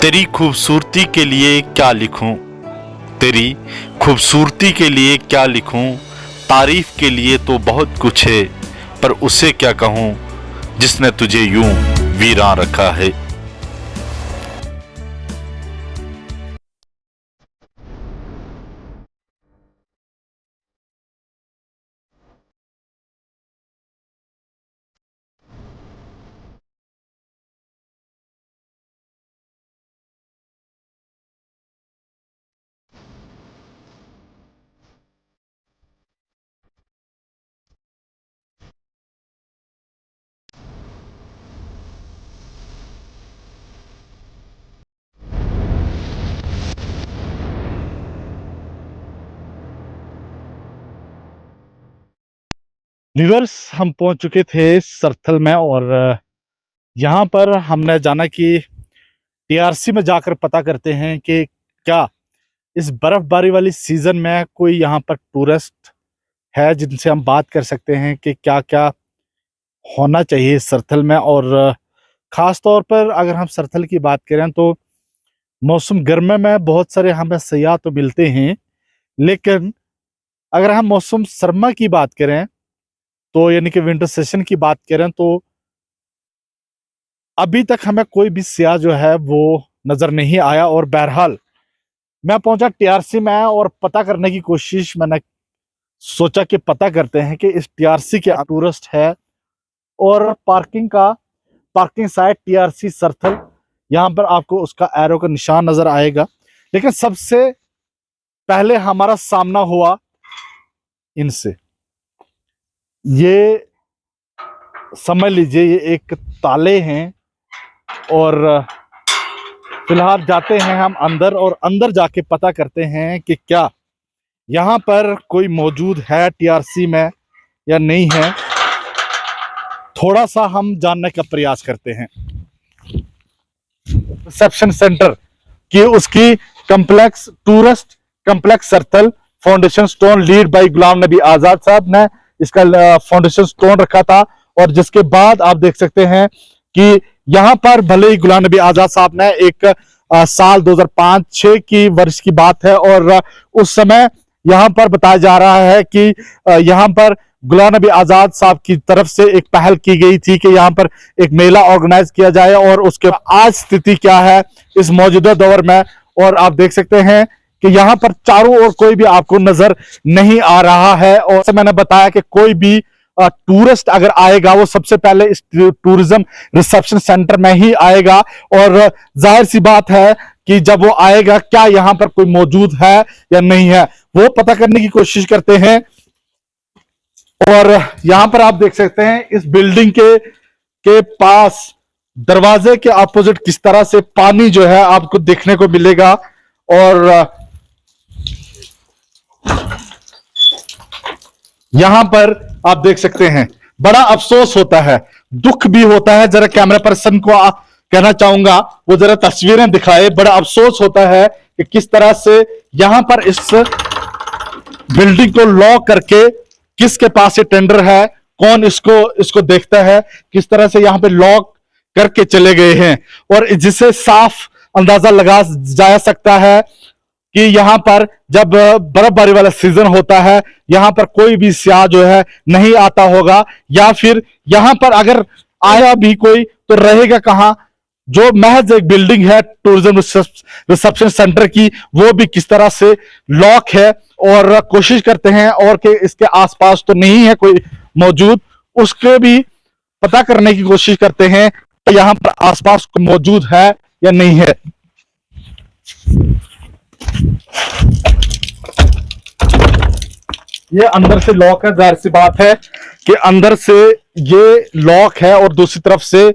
तेरी खूबसूरती के लिए क्या लिखूं, तेरी खूबसूरती के लिए क्या लिखूं। तारीफ के लिए तो बहुत कुछ है, पर उसे क्या कहूं जिसने तुझे यूं वीरान रखा है। व्यूअर्स, हम पहुंच चुके थे सरथल में और यहाँ पर हमने जाना कि टीआरसी में जाकर पता करते हैं कि क्या इस बर्फबारी वाली सीजन में कोई यहाँ पर टूरिस्ट है जिनसे हम बात कर सकते हैं कि क्या क्या होना चाहिए सरथल में। और ख़ास तौर पर अगर हम सरथल की बात करें तो मौसम गर्मी में बहुत सारे हमें सयाह तो मिलते हैं, लेकिन अगर हम मौसम सरमा की बात करें तो यानी कि विंटर सेशन की बात करें तो अभी तक हमें कोई भी सियाह जो है वो नजर नहीं आया। और बहरहाल मैं पहुंचा टीआरसी में और पता करने की कोशिश मैंने सोचा कि पता करते हैं कि इस टीआरसी के टूरिस्ट है और पार्किंग साइट टीआरसी सरथल, यहाँ पर आपको उसका एरो का निशान नजर आएगा। लेकिन सबसे पहले हमारा सामना हुआ इनसे। ये समझ लीजिए ये एक ताले हैं और फिलहाल जाते हैं हम अंदर और अंदर जाके पता करते हैं कि क्या यहाँ पर कोई मौजूद है टीआरसी में या नहीं है। थोड़ा सा हम जानने का प्रयास करते हैं। रिसेप्शन सेंटर की उसकी complex tourist complex Sarthal foundation stone lead by Ghulam Nabi Azad साहब ने इसका फाउंडेशन स्टोन रखा था। और जिसके बाद आप देख सकते हैं कि यहाँ पर भले ही गुलाम नबी आजाद साहब ने एक साल 2005-6 की वर्ष की बात है और उस समय यहाँ पर बताया जा रहा है कि यहाँ पर गुलाम नबी आजाद साहब की तरफ से एक पहल की गई थी कि यहाँ पर एक मेला ऑर्गेनाइज किया जाए। और उसके आज स्थिति क्या है इस मौजूदा दौर में, और आप देख सकते हैं कि यहाँ पर चारों ओर कोई भी आपको नजर नहीं आ रहा है। और मैंने बताया कि कोई भी टूरिस्ट अगर आएगा वो सबसे पहले इस टूरिज्म रिसेप्शन सेंटर में ही आएगा। और जाहिर सी बात है कि जब वो आएगा क्या यहाँ पर कोई मौजूद है या नहीं है वो पता करने की कोशिश करते हैं। और यहाँ पर आप देख सकते हैं इस बिल्डिंग के पास दरवाजे के अपोजिट किस तरह से पानी जो है आपको देखने को मिलेगा। और यहां पर आप देख सकते हैं बड़ा अफसोस होता है, दुख भी होता है। जरा कैमरा पर्सन को कहना चाहूंगा वो जरा तस्वीरें दिखाए। बड़ा अफसोस होता है कि किस तरह से यहां पर इस बिल्डिंग को लॉक करके किसके पास ये टेंडर है, कौन इसको देखता है, किस तरह से यहां पे लॉक करके चले गए हैं। और जिससे साफ अंदाजा लगा जा सकता है कि यहां पर जब बर्फबारी वाला सीजन होता है यहां पर कोई भी सियाह जो है नहीं आता होगा, या फिर यहां पर अगर आया भी कोई तो रहेगा कहां। जो महज एक बिल्डिंग है टूरिज्म रिसेप्शन सेंटर की वो भी किस तरह से लॉक है। और कोशिश करते हैं और कि इसके आसपास तो नहीं है कोई मौजूद, उसके भी पता करने की कोशिश करते हैं कि यहां पर आसपास कोई मौजूद है या नहीं है। ये अंदर से लॉक है, जाहिर सी बात है कि अंदर से ये लॉक है और दूसरी तरफ से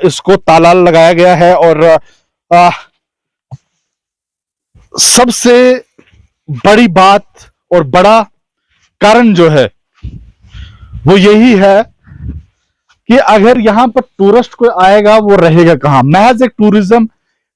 इसको ताला लगाया गया है। और सबसे बड़ी बात और बड़ा कारण जो है वो यही है कि अगर यहां पर टूरिस्ट कोई आएगा वो रहेगा कहां। महज एक टूरिज्म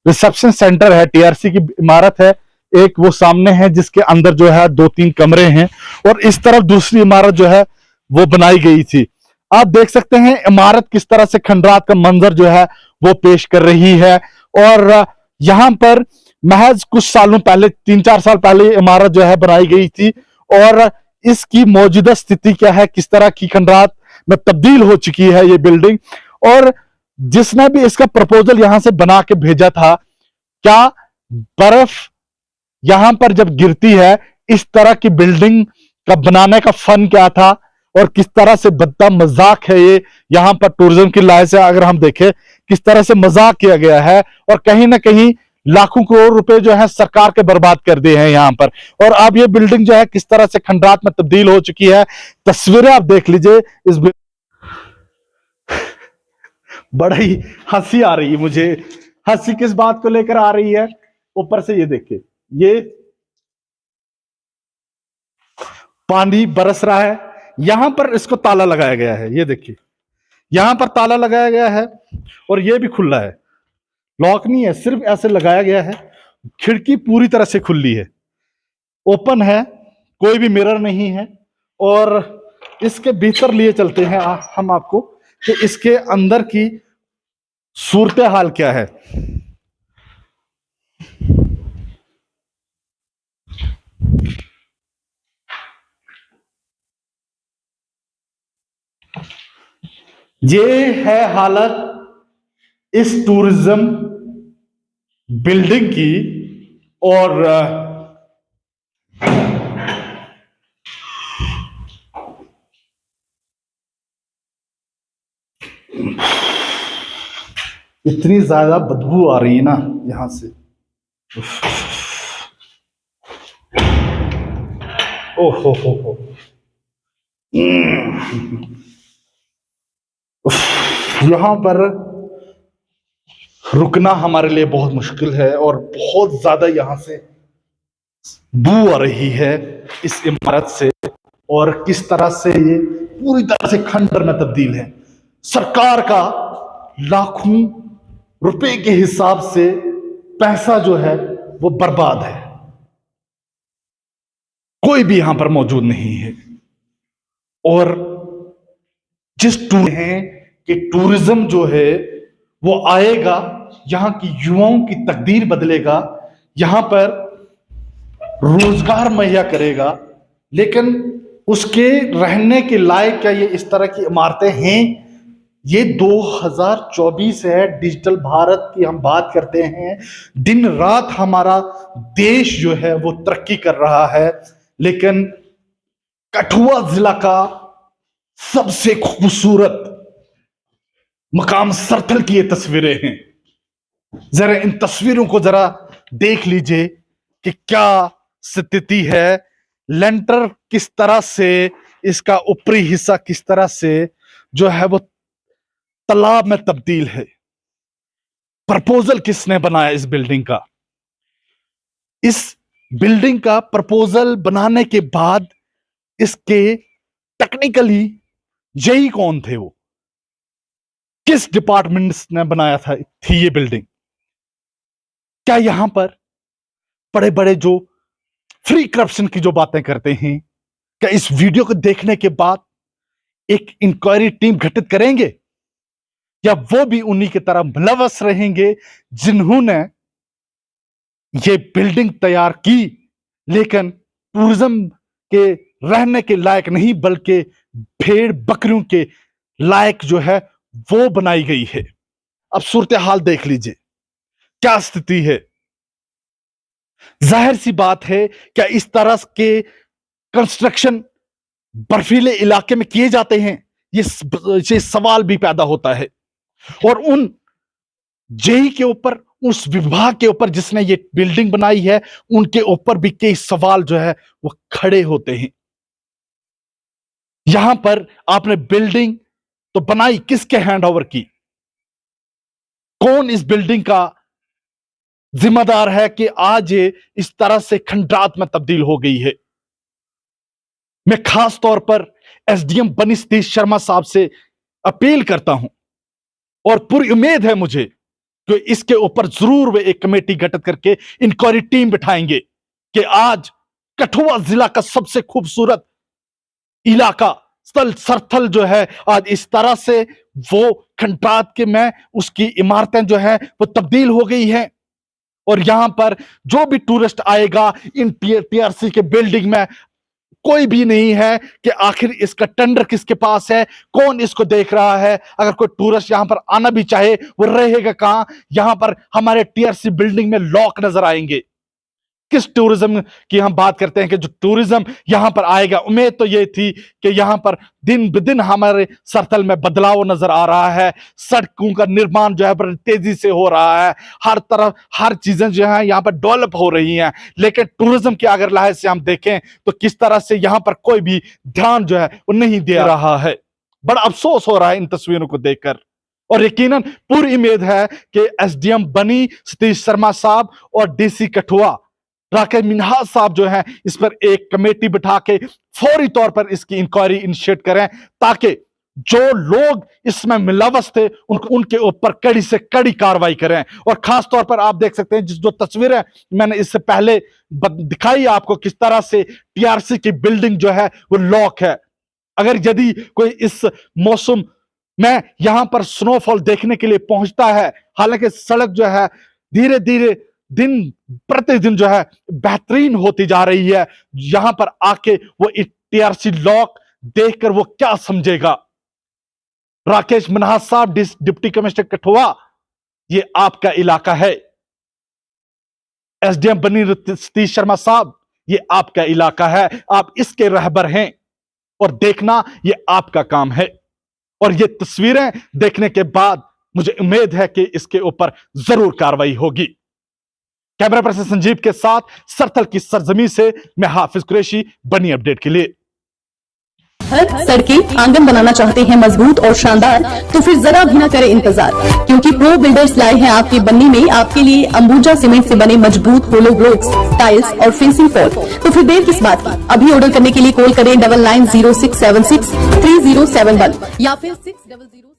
रिसेप्शन सेंटर है, टीआरसी की इमारत है, एक वो सामने है जिसके अंदर जो है 2-3 कमरे हैं और इस तरफ दूसरी इमारत जो है वो बनाई गई थी। आप देख सकते हैं इमारत किस तरह से खंडरात का मंजर जो है वो पेश कर रही है। और यहां पर महज कुछ सालों पहले, 3-4 साल पहले ये इमारत जो है बनाई गई थी, और इसकी मौजूदा स्थिति क्या है, किस तरह की खंडरात में तब्दील हो चुकी है ये बिल्डिंग। और जिसने भी इसका प्रपोजल यहां से बना के भेजा था, क्या बर्फ यहां पर जब गिरती है, इस तरह की बिल्डिंग का बनाने का फन क्या था, और किस तरह से बद्दा मजाक है ये यहां पर टूरिज्म की लाइन से अगर हम देखें, किस तरह से मजाक किया गया है, और कहीं ना कहीं लाखों करोड़ रुपए जो है सरकार के बर्बाद कर दिए हैं यहां पर। और अब ये बिल्डिंग जो है किस तरह से खंडरात में तब्दील हो चुकी है, तस्वीरें आप देख लीजिए इस बड़ा ही हंसी आ रही है मुझे। हंसी किस बात को लेकर आ रही है, ऊपर से ये देखिए, ये पानी बरस रहा है, यहां पर इसको ताला लगाया गया है, ये देखिए यहां पर ताला लगाया गया है, और ये भी खुला है, लॉक नहीं है, सिर्फ ऐसे लगाया गया है। खिड़की पूरी तरह से खुली है, ओपन है, कोई भी मिरर नहीं है। और इसके भीतर लिए चलते हैं हम आपको कि इसके अंदर की सूरत हाल क्या है। ये है हालत इस टूरिज्म बिल्डिंग की। और इतनी ज्यादा बदबू आ रही है ना यहां से, ओहो हो, यहां पर रुकना हमारे लिए बहुत मुश्किल है, और बहुत ज्यादा यहां से बू आ रही है इस इमारत से, और किस तरह से ये पूरी तरह से खंडर में तब्दील है। सरकार का लाखों रुपए के हिसाब से पैसा जो है वो बर्बाद है, कोई भी यहां पर मौजूद नहीं है। और जिस टूर है कि टूरिज्म जो है वो आएगा, यहां की युवाओं की तकदीर बदलेगा, यहां पर रोजगार मुहैया करेगा, लेकिन उसके रहने के लायक क्या ये इस तरह की इमारतें हैं? ये 2024 है, डिजिटल भारत की हम बात करते हैं, दिन रात हमारा देश जो है वो तरक्की कर रहा है, लेकिन कठुआ जिला का सबसे खूबसूरत मकाम सरथल की ये तस्वीरें हैं। जरा इन तस्वीरों को जरा देख लीजिए कि क्या स्थिति है, लेंटर किस तरह से, इसका ऊपरी हिस्सा किस तरह से जो है वो तालाब में तब्दील है। प्रपोजल किसने बनाया इस बिल्डिंग का? इस बिल्डिंग का प्रपोजल बनाने के बाद इसके टेक्निकली जेई कौन थे, वो किस डिपार्टमेंट ने बनाया थी ये बिल्डिंग? क्या यहां पर बड़े बड़े जो फ्री करप्शन की जो बातें करते हैं, क्या इस वीडियो को देखने के बाद एक इंक्वायरी टीम गठित करेंगे, या वो भी उन्हीं की तरह मुलवस रहेंगे जिन्होंने ये बिल्डिंग तैयार की, लेकिन टूरिज्म के रहने के लायक नहीं बल्कि भेड़ बकरियों के लायक जो है वो बनाई गई है। अब सूरत हाल देख लीजिए, क्या स्थिति है। जाहिर सी बात है, क्या इस तरह के कंस्ट्रक्शन बर्फीले इलाके में किए जाते हैं? ये सवाल भी पैदा होता है। और उन जेई के ऊपर, उस विभाग के ऊपर जिसने ये बिल्डिंग बनाई है, उनके ऊपर भी कई सवाल जो है वो खड़े होते हैं। यहां पर आपने बिल्डिंग तो बनाई, किसके हैंडओवर की? कौन इस बिल्डिंग का जिम्मेदार है कि आज ये इस तरह से खंडरात में तब्दील हो गई है? मैं खास तौर पर एसडीएम बनी सतीश शर्मा साहब से अपील करता हूं, और पूरी उम्मीद है मुझे कि इसके ऊपर जरूर वे एक कमेटी गठित करके इंक्वायरी टीम बिठाएंगे कि आज कठुआ जिला का सबसे खूबसूरत इलाका स्थल सरथल जो है, आज इस तरह से वो खंडरात के में उसकी इमारतें जो है वो तब्दील हो गई हैं। और यहां पर जो भी टूरिस्ट आएगा इन टीआरसी के बिल्डिंग में कोई भी नहीं है कि आखिर इसका टेंडर किसके पास है, कौन इसको देख रहा है। अगर कोई टूरिस्ट यहां पर आना भी चाहे वो रहेगा कहां। यहां पर हमारे टीआरसी बिल्डिंग में लॉक नजर आएंगे। किस टूरिज्म की हम बात करते हैं कि जो टूरिज्म यहां पर आएगा, उम्मीद तो ये थी कि यहां पर दिन ब दिन हमारे सरथल में बदलाव नजर आ रहा है। सड़कों का निर्माण जो है बड़ी तेजी से हो रहा है, हर तरफ हर चीजें जो है यहां पर डेवलप हो रही हैं। लेकिन टूरिज्म की अगर लिहाज से हम देखें तो किस तरह से यहां पर कोई भी ध्यान जो है वो नहीं दे रहा है। बड़ा अफसोस हो रहा है इन तस्वीरों को देखकर। और यकीनन पूरी उम्मीद है कि एसडीएम बनी सतीश शर्मा साहब और डीसी कठुआ राकेश मिन्हास साहब जो है इस पर एक कमेटी बिठा के फौरी तौर पर इसकी इंक्वायरी इनिशिएट करें, ताकि जो लोग इसमें मिलावस थे उनके ऊपर कड़ी से कड़ी कार्रवाई करें। और खास तौर पर आप देख सकते हैं जो तस्वीरें मैंने इससे पहले दिखाई आपको, किस तरह से टीआरसी की बिल्डिंग जो है वो लॉक है। अगर यदि कोई इस मौसम में यहां पर स्नोफॉल देखने के लिए पहुंचता है, हालांकि सड़क जो है धीरे धीरे दिन प्रतिदिन जो है बेहतरीन होती जा रही है, यहां पर आके वो टीआरसी लॉक देखकर वो क्या समझेगा। राकेश मिन्हास साहब, डिप्टी कमिश्नर कठुआ, ये आपका इलाका है। एसडीएम बनी सतीश शर्मा साहब, ये आपका इलाका है, आप इसके रहबर हैं और देखना ये आपका काम है। और ये तस्वीरें देखने के बाद मुझे उम्मीद है कि इसके ऊपर जरूर कार्रवाई होगी। कैमरा पर्सन संजीव के साथ सरथल की सरजमी से मैं हाफिज कुरैशी, बनी अपडेट के लिए। सड़कें आंगन बनाना चाहते हैं मजबूत और शानदार, तो फिर जरा भी ना करें इंतजार, क्योंकि प्रो बिल्डर्स लाए हैं आपके बन्नी में आपके लिए अंबुजा सीमेंट से बने मजबूत होलो ब्लॉक्स, टाइल्स और फेंसिंग फॉल। तो फिर देर किस बात की, अभी ऑर्डर करने के लिए कॉल करें 9906763071 या फिर 600